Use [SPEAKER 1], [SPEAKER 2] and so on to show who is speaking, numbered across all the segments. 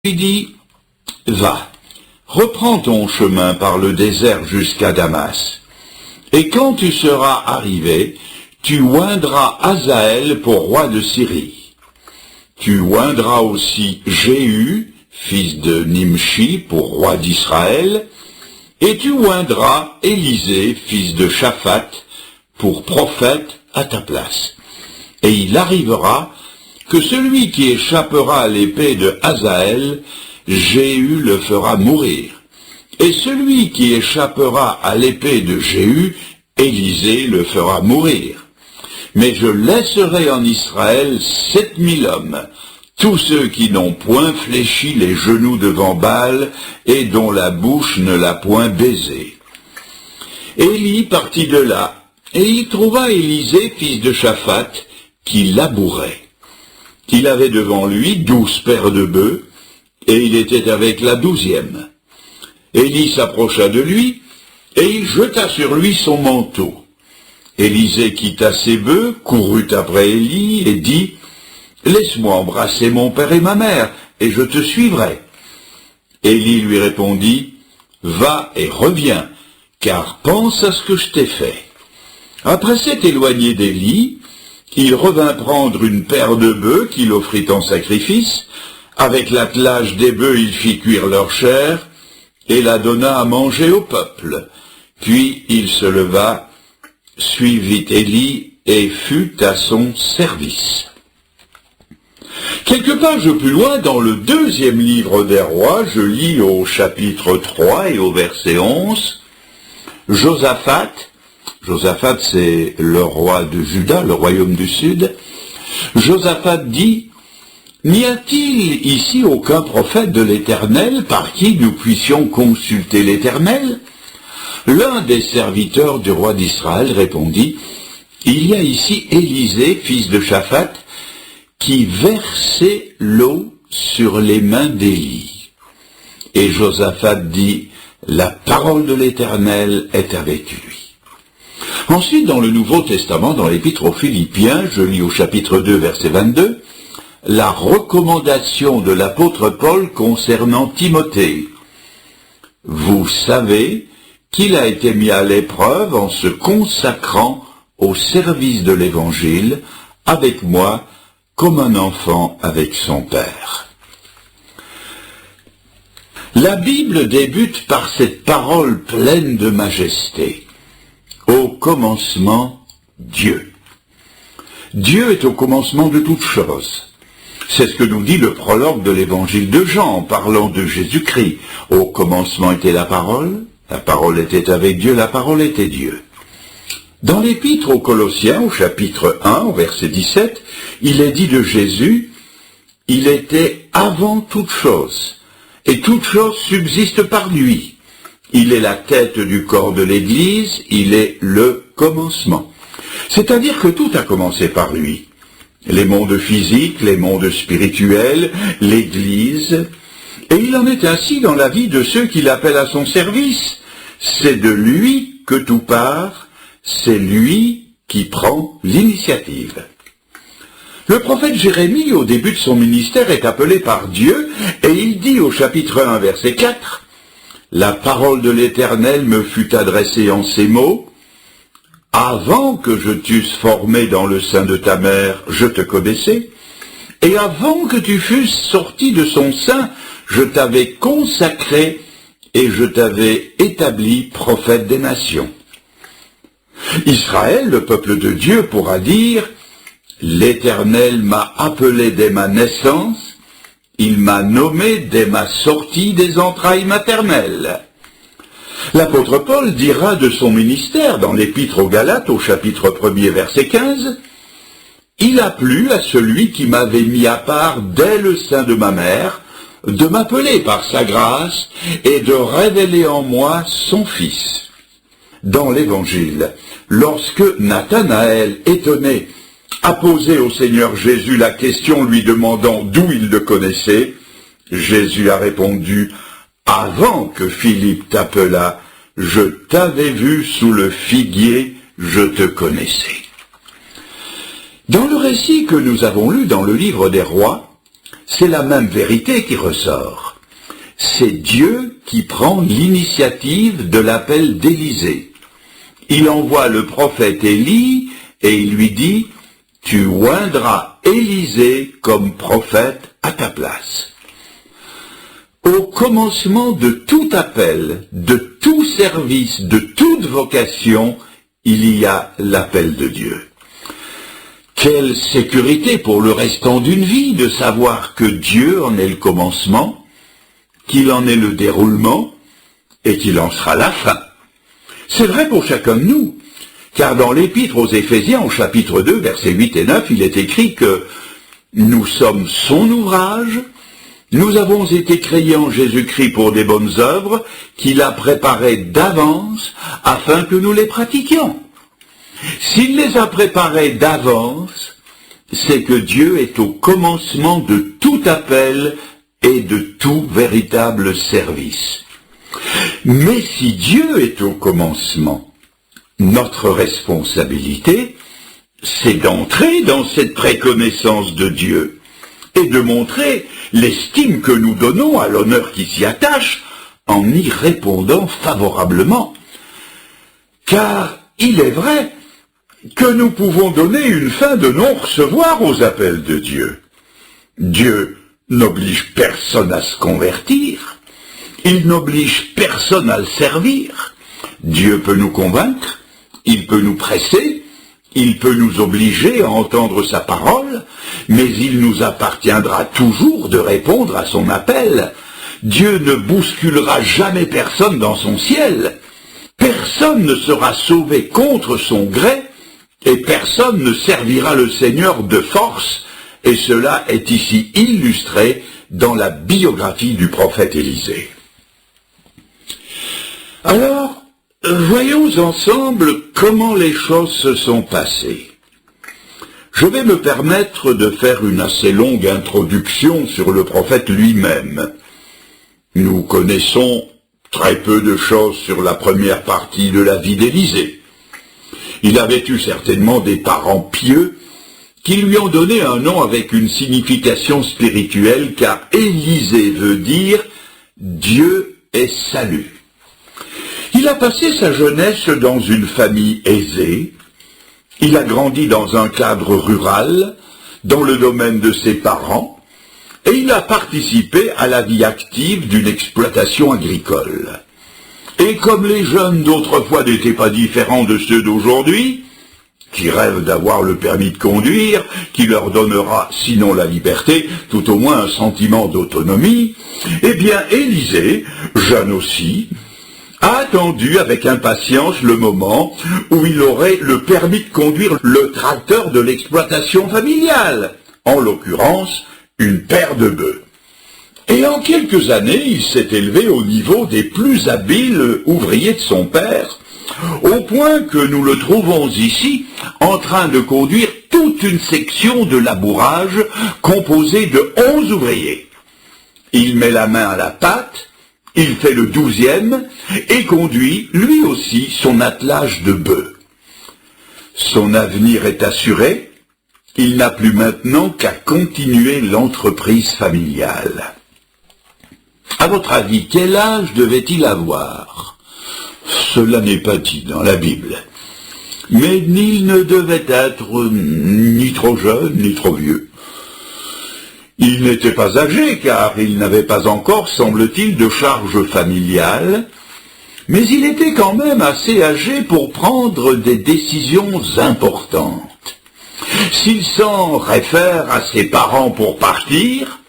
[SPEAKER 1] lui dit, « Va, reprends ton chemin par le désert jusqu'à Damas, et quand tu seras arrivé, tu oindras Hazaël pour roi de Syrie. Tu oindras aussi Jéhu, fils de Nimshi, pour roi d'Israël, et tu oindras Élisée, fils de Shaphat, pour prophète à ta place. Et il arrivera que celui qui échappera à l'épée de Hazaël, Jéhu le fera mourir. Et celui qui échappera à l'épée de Jéhu, Élisée le fera mourir. Mais je laisserai en Israël 7000 hommes, tous ceux qui n'ont point fléchi les genoux devant Baal et dont la bouche ne l'a point baisé. » Élie partit de là, et il trouva Élisée, fils de Shaphat, qui labourait. Il avait devant lui 12 paires de bœufs, et il était avec la 12e. Élie s'approcha de lui, et il jeta sur lui son manteau. Élisée quitta ses bœufs, courut après Élie, et dit, « Laisse-moi embrasser mon père et ma mère, et je te suivrai. » Élie lui répondit, « Va et reviens, car pense à ce que je t'ai fait. » Après s'être éloigné d'Élie, il revint prendre une paire de bœufs qu'il offrit en sacrifice. Avec l'attelage des bœufs, il fit cuire leur chair et la donna à manger au peuple. Puis il se leva, suivit Élie et fut à son service. Quelques pages plus loin, dans le 2e livre des rois, je lis au chapitre 3 et au verset 11, Josaphat, c'est le roi de Juda, le royaume du Sud. Josaphat dit, « N'y a-t-il ici aucun prophète de l'Éternel par qui nous puissions consulter l'Éternel » L'un des serviteurs du roi d'Israël répondit, « Il y a ici Élisée, fils de Shaphat, qui versait l'eau sur les mains d'Élie. » Et Josaphat dit, « La parole de l'Éternel est avec lui. » Ensuite, dans le Nouveau Testament, dans l'Épître aux Philippiens, je lis au chapitre 2, verset 22, la recommandation de l'apôtre Paul concernant Timothée. « Vous savez qu'il a été mis à l'épreuve en se consacrant au service de l'Évangile avec moi comme un enfant avec son père. » La Bible débute par cette parole pleine de majesté. Au commencement, Dieu. Dieu est au commencement de toutes choses. C'est ce que nous dit le prologue de l'évangile de Jean en parlant de Jésus-Christ. Au commencement était la parole était avec Dieu, la parole était Dieu. Dans l'épître aux Colossiens, au chapitre 1, au verset 17, il est dit de Jésus, « Il était avant toute chose, et toute chose subsiste par lui. Il est la tête du corps de l'Église, il est le commencement. » C'est-à-dire que tout a commencé par lui. Les mondes physiques, les mondes spirituels, l'Église. Et il en est ainsi dans la vie de ceux qu'il appelle à son service. C'est de lui que tout part, c'est lui qui prend l'initiative. Le prophète Jérémie, au début de son ministère, est appelé par Dieu, et il dit au chapitre 1, verset 4, « La parole de l'Éternel me fut adressée en ces mots, « Avant que je t'eusse formé dans le sein de ta mère, je te connaissais, et avant que tu fusses sorti de son sein, je t'avais consacré et je t'avais établi prophète des nations. » Israël, le peuple de Dieu, pourra dire, « L'Éternel m'a appelé dès ma naissance, il m'a nommé dès ma sortie des entrailles maternelles. » L'apôtre Paul dira de son ministère dans l'Épître aux Galates au chapitre 1er verset 15, « Il a plu à celui qui m'avait mis à part dès le sein de ma mère, de m'appeler par sa grâce et de révéler en moi son Fils. » Dans l'Évangile, lorsque Nathanaël, étonné, a posé au Seigneur Jésus la question lui demandant d'où il le connaissait, Jésus a répondu, « Avant que Philippe t'appelât, je t'avais vu sous le figuier, je te connaissais. » Dans le récit que nous avons lu dans le livre des rois, c'est la même vérité qui ressort. C'est Dieu qui prend l'initiative de l'appel d'Élisée. Il envoie le prophète Élie et il lui dit « Tu oindras Élisée comme prophète à ta place ». Au commencement de tout appel, de tout service, de toute vocation, il y a l'appel de Dieu. Quelle sécurité pour le restant d'une vie de savoir que Dieu en est le commencement, qu'il en est le déroulement et qu'il en sera la fin. C'est vrai pour chacun de nous, car dans l'Épître aux Éphésiens, au chapitre 2, versets 8 et 9, il est écrit que nous sommes son ouvrage, nous avons été créés en Jésus-Christ pour des bonnes œuvres qu'il a préparées d'avance afin que nous les pratiquions. S'il les a préparées d'avance, c'est que Dieu est au commencement de tout appel et de tout véritable service. Mais si Dieu est au commencement, notre responsabilité, c'est d'entrer dans cette préconnaissance de Dieu et de montrer l'estime que nous donnons à l'honneur qui s'y attache en y répondant favorablement. Car il est vrai que nous pouvons donner une fin de non-recevoir aux appels de Dieu. Dieu n'oblige personne à se convertir, il n'oblige personne à le servir. Dieu peut nous convaincre, il peut nous presser, il peut nous obliger à entendre sa parole, mais il nous appartiendra toujours de répondre à son appel. Dieu ne bousculera jamais personne dans son ciel. Personne ne sera sauvé contre son gré, et personne ne servira le Seigneur de force, et cela est ici illustré dans la biographie du prophète Élisée. Alors, voyons ensemble comment les choses se sont passées. Je vais me permettre de faire une assez longue introduction sur le prophète lui-même. Nous connaissons très peu de choses sur la première partie de la vie d'Élisée. Il avait eu certainement des parents pieux qui lui ont donné un nom avec une signification spirituelle, car Élisée veut dire « Dieu est salut ». Il a passé sa jeunesse dans une famille aisée, il a grandi dans un cadre rural, dans le domaine de ses parents, et il a participé à la vie active d'une exploitation agricole. Et comme les jeunes d'autrefois n'étaient pas différents de ceux d'aujourd'hui, qui rêvent d'avoir le permis de conduire, qui leur donnera, sinon la liberté, tout au moins un sentiment d'autonomie, eh bien Élisée, jeune aussi, a attendu avec impatience le moment où il aurait le permis de conduire le tracteur de l'exploitation familiale, en l'occurrence une paire de bœufs. Et en quelques années, il s'est élevé au niveau des plus habiles ouvriers de son père, au point que nous le trouvons ici en train de conduire toute une section de labourage composée de 11 ouvriers. Il met la main à la pâte, il fait le 12e et conduit lui aussi son attelage de bœufs. Son avenir est assuré, il n'a plus maintenant qu'à continuer l'entreprise familiale. À votre avis, quel âge devait-il avoir? Cela n'est pas dit dans la Bible. Mais il ne devait être ni trop jeune, ni trop vieux. Il n'était pas âgé, car il n'avait pas encore, semble-t-il, de charge familiale, mais il était quand même assez âgé pour prendre des décisions importantes. S'il s'en réfère à ses parents pour partir,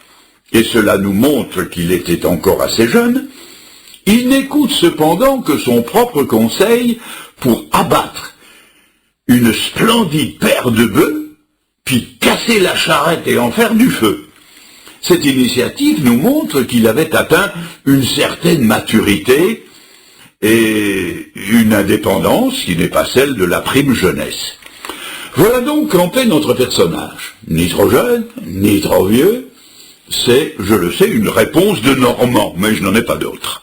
[SPEAKER 1] et cela nous montre qu'il était encore assez jeune, il n'écoute cependant que son propre conseil pour abattre une splendide paire de bœufs, puis casser la charrette et en faire du feu. Cette initiative nous montre qu'il avait atteint une certaine maturité et une indépendance qui n'est pas celle de la prime jeunesse. Voilà donc campé notre personnage. Ni trop jeune, ni trop vieux. C'est, je le sais, une réponse de Normand, mais je n'en ai pas d'autre.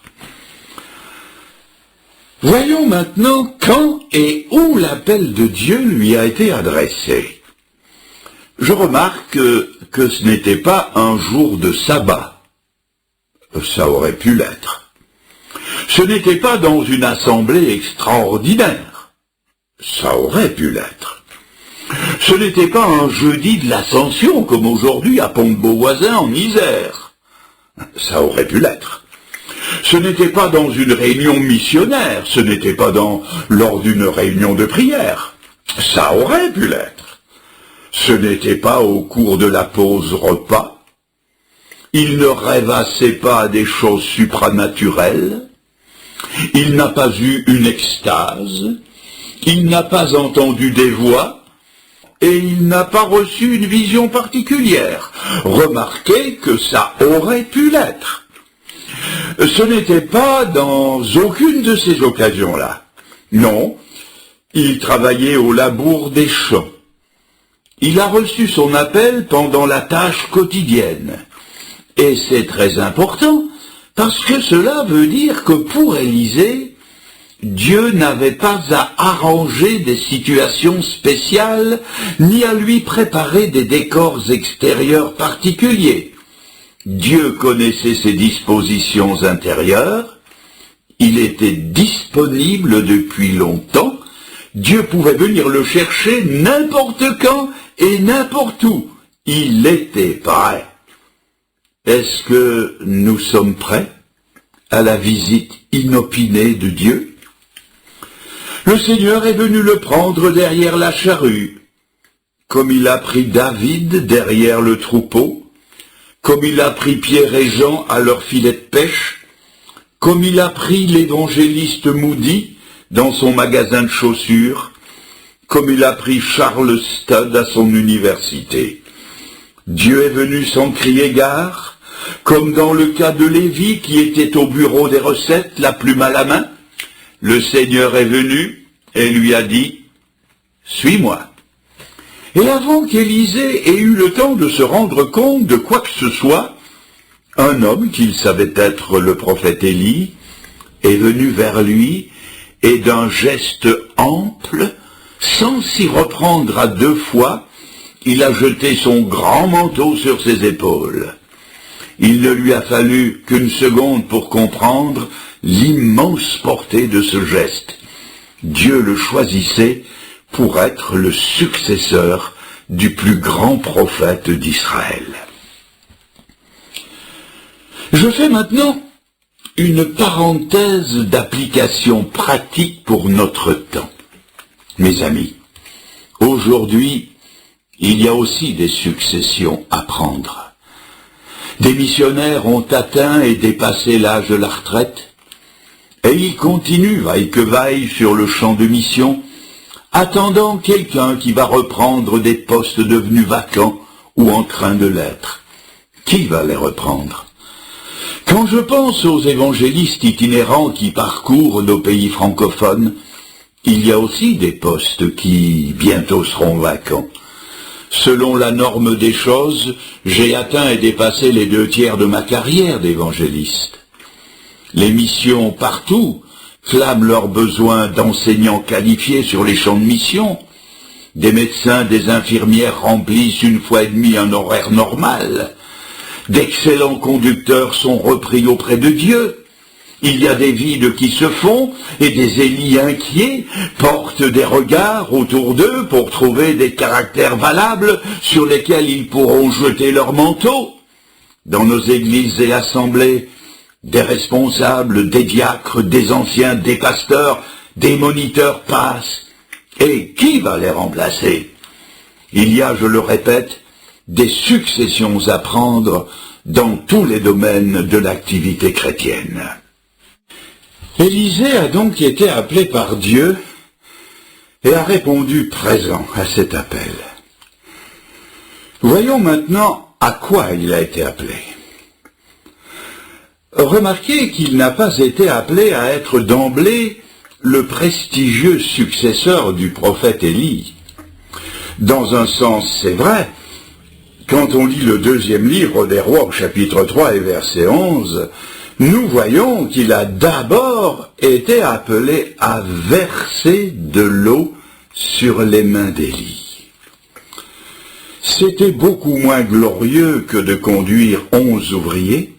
[SPEAKER 1] Voyons maintenant quand et où l'appel de Dieu lui a été adressé. Je remarque que que ce n'était pas un jour de sabbat. Ça aurait pu l'être. Ce n'était pas dans une assemblée extraordinaire. Ça aurait pu l'être. Ce n'était pas un jeudi de l'Ascension comme aujourd'hui à Pont-de-Beauvoisin en Isère. Ça aurait pu l'être. Ce n'était pas dans une réunion missionnaire, ce n'était pas lors d'une réunion de prière. Ça aurait pu l'être. Ce n'était pas au cours de la pause repas. Il ne rêvassait pas à des choses supranaturelles. Il n'a pas eu une extase. Il n'a pas entendu des voix. Et il n'a pas reçu une vision particulière. Remarquez que ça aurait pu l'être. Ce n'était pas dans aucune de ces occasions-là. Non, il travaillait au labour des champs. Il a reçu son appel pendant la tâche quotidienne. Et c'est très important, parce que cela veut dire que pour Élisée, Dieu n'avait pas à arranger des situations spéciales, ni à lui préparer des décors extérieurs particuliers. Dieu connaissait ses dispositions intérieures, il était disponible depuis longtemps, Dieu pouvait venir le chercher n'importe quand et n'importe où. Il était prêt. Est-ce que nous sommes prêts à la visite inopinée de Dieu? Le Seigneur est venu le prendre derrière la charrue, comme il a pris David derrière le troupeau, comme il a pris Pierre et Jean à leur filet de pêche, comme il a pris l'évangéliste Moody dans son magasin de chaussures, comme il a pris Charles Studd à son université. Dieu est venu sans crier gare, comme dans le cas de Lévi qui était au bureau des recettes, la plume à la main. Le Seigneur est venu et lui a dit « Suis-moi ». Et avant qu'Élisée ait eu le temps de se rendre compte de quoi que ce soit, un homme qu'il savait être le prophète Élie est venu vers lui et d'un geste ample, sans s'y reprendre à deux fois, il a jeté son grand manteau sur ses épaules. Il ne lui a fallu qu'une seconde pour comprendre l'immense portée de ce geste. Dieu le choisissait pour être le successeur du plus grand prophète d'Israël. Je fais maintenant une parenthèse d'application pratique pour notre temps. Mes amis, aujourd'hui, il y a aussi des successions à prendre. Des missionnaires ont atteint et dépassé l'âge de la retraite, et ils continuent vaille que vaille sur le champ de mission, attendant quelqu'un qui va reprendre des postes devenus vacants ou en train de l'être. Qui va les reprendre? Quand je pense aux évangélistes itinérants qui parcourent nos pays francophones, il y a aussi des postes qui bientôt seront vacants. Selon la norme des choses, j'ai atteint et dépassé les 2/3 de ma carrière d'évangéliste. Les missions partout clament leur besoin d'enseignants qualifiés sur les champs de mission. Des médecins, des infirmières remplissent 1 fois et demie un horaire normal. D'excellents conducteurs sont repris auprès de Dieu. Il y a des vides qui se font et des Élis inquiets portent des regards autour d'eux pour trouver des caractères valables sur lesquels ils pourront jeter leur manteau. Dans nos églises et assemblées, des responsables, des diacres, des anciens, des pasteurs, des moniteurs passent. Et qui va les remplacer? Il y a, je le répète, des successions à prendre dans tous les domaines de l'activité chrétienne. Élisée a donc été appelé par Dieu et a répondu présent à cet appel. Voyons maintenant à quoi il a été appelé. Remarquez qu'il n'a pas été appelé à être d'emblée le prestigieux successeur du prophète Élie. Dans un sens, c'est vrai. Quand on lit le 2e livre des Rois au chapitre 3 et verset 11, nous voyons qu'il a d'abord été appelé à verser de l'eau sur les mains d'Élie. C'était beaucoup moins glorieux que de conduire 11 ouvriers.